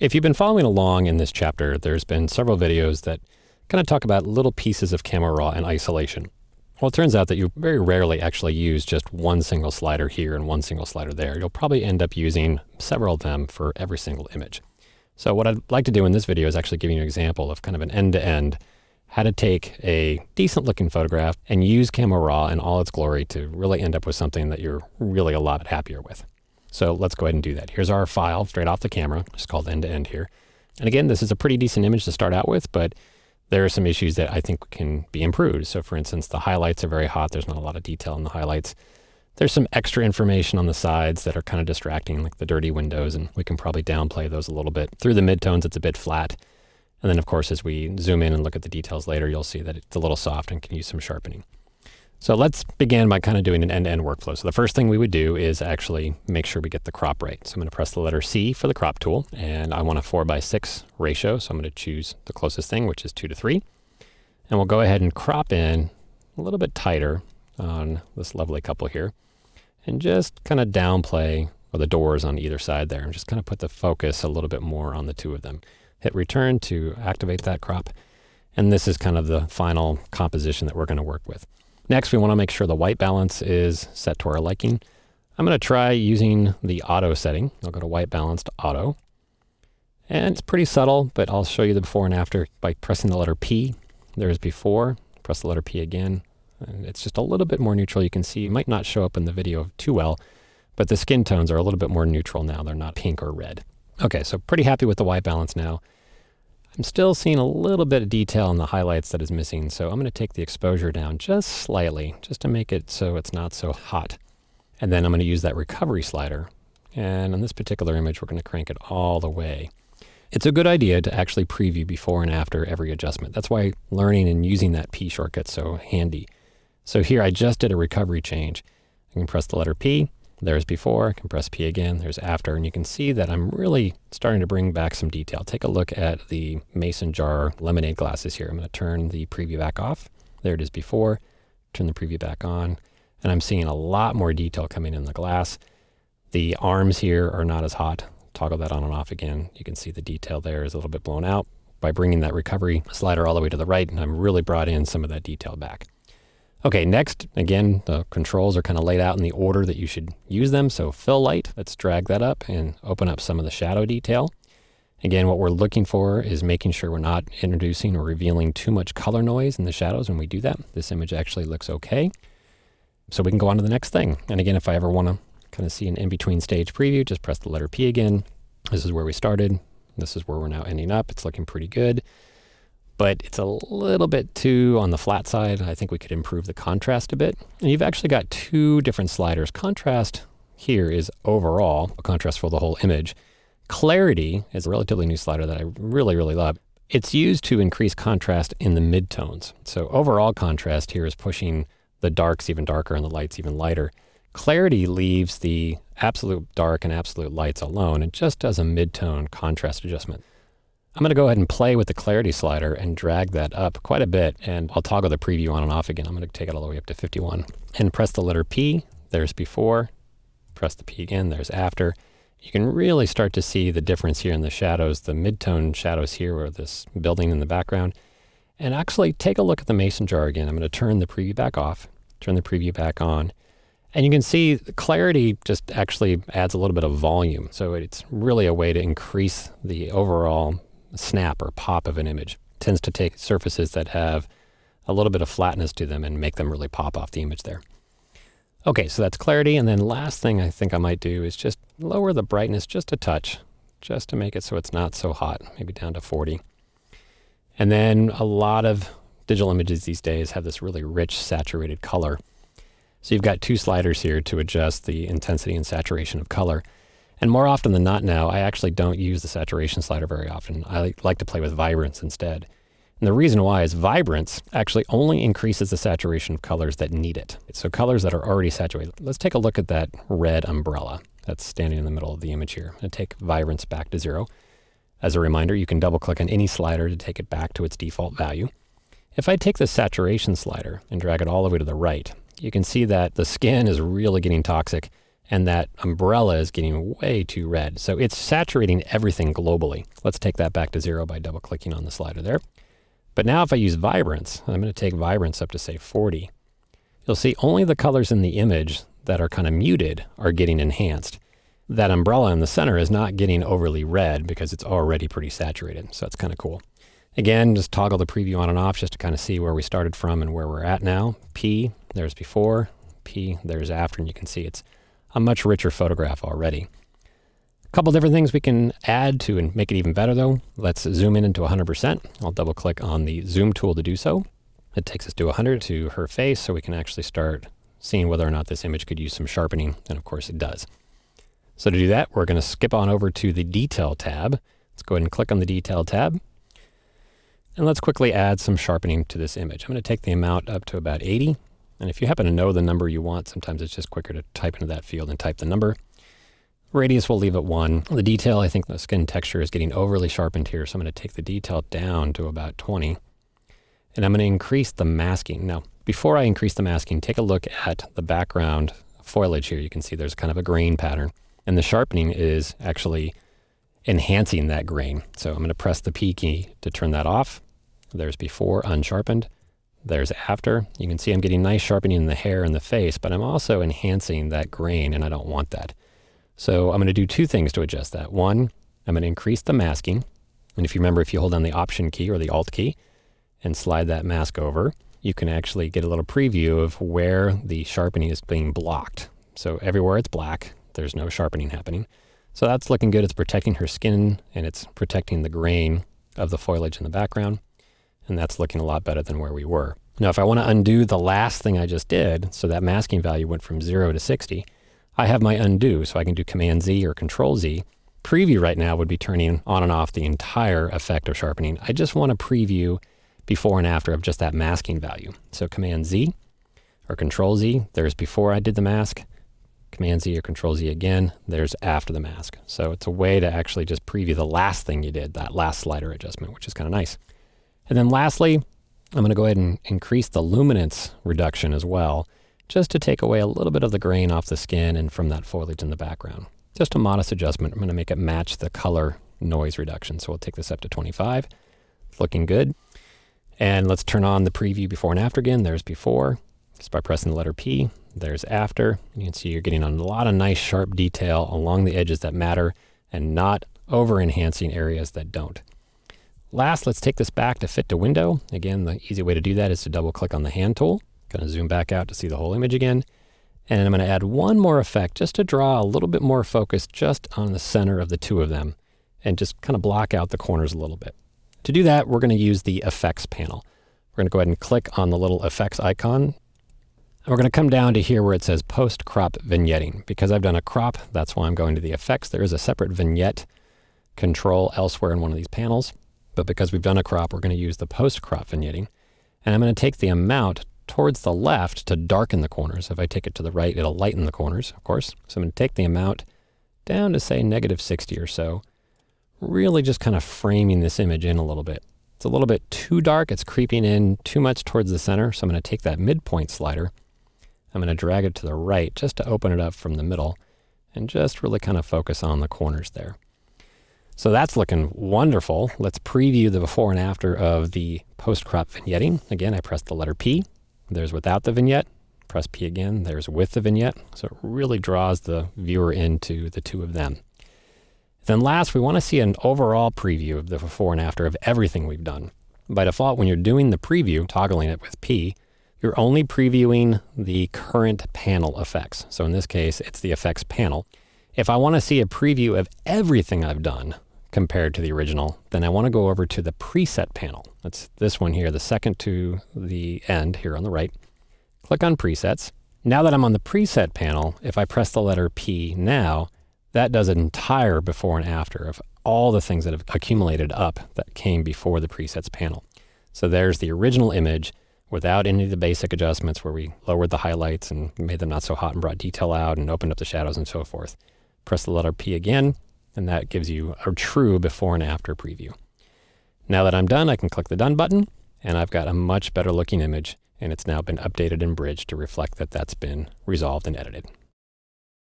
If you've been following along in this chapter, there's been several videos that kind of talk about little pieces of camera raw in isolation. Well, it turns out that you very rarely actually use just one single slider here and one single slider there. You'll probably end up using several of them for every single image. So what I'd like to do in this video is actually give you an example of kind of an end-to-end, how to take a decent looking photograph and use camera raw in all its glory to really end up with something that you're really a lot happier with. So let's go ahead and do that. Here's our file straight off the camera. It's called end-to-end here. And again, this is a pretty decent image to start out with, but there are some issues that I think can be improved. So for instance, the highlights are very hot. There's not a lot of detail in the highlights. There's some extra information on the sides that are kind of distracting, like the dirty windows, and we can probably downplay those a little bit. Through the midtones, it's a bit flat. And then of course, as we zoom in and look at the details later, you'll see that it's a little soft and can use some sharpening. So let's begin by kind of doing an end-to-end workflow. So the first thing we would do is actually make sure we get the crop right. So I'm going to press the letter C for the crop tool, and I want a 4:6 ratio. So I'm going to choose the closest thing, which is 2:3. And we'll go ahead and crop in a little bit tighter on this lovely couple here, and just kind of downplay the doors on either side there, and just kind of put the focus a little bit more on the two of them. Hit return to activate that crop. And this is kind of the final composition that we're going to work with. Next, we want to make sure the white balance is set to our liking. I'm going to try using the auto setting. I'll go to white balance to auto. And it's pretty subtle, but I'll show you the before and after by pressing the letter P. There's before, press the letter P again. And it's just a little bit more neutral. You can see it might not show up in the video too well, but the skin tones are a little bit more neutral now. They're not pink or red. Okay, so pretty happy with the white balance now. I'm still seeing a little bit of detail in the highlights that is missing, so I'm going to take the exposure down just slightly, just to make it so it's not so hot. And then I'm going to use that recovery slider, and on this particular image, we're going to crank it all the way. It's a good idea to actually preview before and after every adjustment. That's why learning and using that P shortcut's so handy. So here I just did a recovery change. I can press the letter P. There's before, I can press P again, there's after, and you can see that I'm really starting to bring back some detail. Take a look at the mason jar lemonade glasses here. I'm going to turn the preview back off. There it is before, turn the preview back on, and I'm seeing a lot more detail coming in the glass. The arms here are not as hot. Toggle that on and off again. You can see the detail there is a little bit blown out. By bringing that recovery slider all the way to the right, and I'm really brought in some of that detail back. Okay, next, again, the controls are kind of laid out in the order that you should use them. So fill light, let's drag that up and open up some of the shadow detail. Again, what we're looking for is making sure we're not introducing or revealing too much color noise in the shadows when we do that. This image actually looks okay. So we can go on to the next thing. And again, if I ever want to kind of see an in-between stage preview, just press the letter P again. This is where we started. This is where we're now ending up. It's looking pretty good. But it's a little bit too on the flat side. I think we could improve the contrast a bit. And you've actually got two different sliders. Contrast here is overall, a contrast for the whole image. Clarity is a relatively new slider that I really, really love. It's used to increase contrast in the midtones. So overall contrast here is pushing the darks even darker and the lights even lighter. Clarity leaves the absolute dark and absolute lights alone. It just does a midtone contrast adjustment. I'm going to go ahead and play with the clarity slider and drag that up quite a bit, and I'll toggle the preview on and off again. I'm going to take it all the way up to 51 and press the letter P. There's before, press the P again, there's after. You can really start to see the difference here in the shadows, the mid-tone shadows here or this building in the background. And actually take a look at the mason jar again. I'm going to turn the preview back off, turn the preview back on. And you can see the clarity just actually adds a little bit of volume. So it's really a way to increase the overall snap or pop of an image. It tends to take surfaces that have a little bit of flatness to them and make them really pop off the image there. Okay, so that's clarity. And then last thing I think I might do is just lower the brightness just a touch, just to make it so it's not so hot, maybe down to 40. And then a lot of digital images these days have this really rich saturated color. So you've got two sliders here to adjust the intensity and saturation of color. And more often than not now, I actually don't use the saturation slider very often. I like to play with vibrance instead. And the reason why is vibrance actually only increases the saturation of colors that need it. So colors that are already saturated. Let's take a look at that red umbrella that's standing in the middle of the image here. I'm going to take vibrance back to 0. As a reminder, you can double click on any slider to take it back to its default value. If I take the saturation slider and drag it all the way to the right, you can see that the skin is really getting toxic and that umbrella is getting way too red. So it's saturating everything globally. Let's take that back to 0 by double clicking on the slider there. But now if I use vibrance, I'm going to take vibrance up to say 40. You'll see only the colors in the image that are kind of muted are getting enhanced. That umbrella in the center is not getting overly red because it's already pretty saturated. So it's kind of cool. Again, just toggle the preview on and off just to kind of see where we started from and where we're at now. P, there's before. P, there's after. And you can see it's a much richer photograph already. A couple different things we can add to and make it even better though. Let's zoom in into 100%. I'll double click on the zoom tool to do so. It takes us to 100 to her face so we can actually start seeing whether or not this image could use some sharpening. And of course it does. So to do that, we're going to skip on over to the detail tab. Let's go ahead and click on the detail tab. And let's quickly add some sharpening to this image. I'm going to take the amount up to about 80. And if you happen to know the number you want, sometimes it's just quicker to type into that field and type the number. Radius we'll leave at 1. The detail, I think the skin texture is getting overly sharpened here, so I'm going to take the detail down to about 20. And I'm going to increase the masking. Now, before I increase the masking, take a look at the background foliage here. You can see there's kind of a grain pattern. And the sharpening is actually enhancing that grain. So I'm going to press the P key to turn that off. There's before unsharpened. There's after. You can see I'm getting nice sharpening in the hair and the face, but I'm also enhancing that grain, and I don't want that. So I'm going to do two things to adjust that. One, I'm going to increase the masking. And if you remember, if you hold down the Option key or the Alt key and slide that mask over, you can actually get a little preview of where the sharpening is being blocked. So everywhere it's black, there's no sharpening happening. So that's looking good. It's protecting her skin and it's protecting the grain of the foliage in the background. And that's looking a lot better than where we were. Now, if I want to undo the last thing I just did, so that masking value went from 0 to 60, I have my undo, so I can do Command Z or Control Z. Preview right now would be turning on and off the entire effect of sharpening. I just want to preview before and after of just that masking value. So Command Z or Control Z, there's before I did the mask. Command Z or Control Z again, there's after the mask. So it's a way to actually just preview the last thing you did, that last slider adjustment, which is kind of nice. And then lastly, I'm going to go ahead and increase the luminance reduction as well, just to take away a little bit of the grain off the skin and from that foliage in the background. Just a modest adjustment. I'm going to make it match the color noise reduction. So we'll take this up to 25. It's looking good. And let's turn on the preview before and after again. There's before, just by pressing the letter P. There's after. You can see you're getting a lot of nice sharp detail along the edges that matter and not over-enhancing areas that don't. Last, let's take this back to fit to window. Again, the easy way to do that is to double click on the hand tool. Going to zoom back out to see the whole image again. And I'm going to add one more effect just to draw a little bit more focus just on the center of the two of them and just kind of block out the corners a little bit. To do that, we're going to use the effects panel. We're going to go ahead and click on the little effects icon. And we're going to come down to here where it says post crop vignetting. Because I've done a crop, that's why I'm going to the effects. There is a separate vignette control elsewhere in one of these panels. But because we've done a crop, we're going to use the post-crop vignetting. And I'm going to take the amount towards the left to darken the corners. If I take it to the right, it'll lighten the corners, of course. So I'm going to take the amount down to say -60 or so, really just kind of framing this image in a little bit. It's a little bit too dark. It's creeping in too much towards the center. So I'm going to take that midpoint slider. I'm going to drag it to the right just to open it up from the middle and just really kind of focus on the corners there. So that's looking wonderful. Let's preview the before and after of the post-crop vignetting. Again, I press the letter P. There's without the vignette. Press P again. There's with the vignette. So it really draws the viewer into the two of them. Then last, we want to see an overall preview of the before and after of everything we've done. By default, when you're doing the preview, toggling it with P, you're only previewing the current panel effects. So in this case, it's the effects panel. If I want to see a preview of everything I've done compared to the original, then I want to go over to the preset panel. That's this one here, the second to the end here on the right. Click on presets. Now that I'm on the preset panel, if I press the letter P now, that does an entire before and after of all the things that have accumulated up that came before the presets panel. So there's the original image without any of the basic adjustments where we lowered the highlights and made them not so hot and brought detail out and opened up the shadows and so forth. Press the letter P again, and that gives you a true before and after preview. Now that I'm done, I can click the Done button, and I've got a much better looking image, and it's now been updated and bridged to reflect that that's been resolved and edited.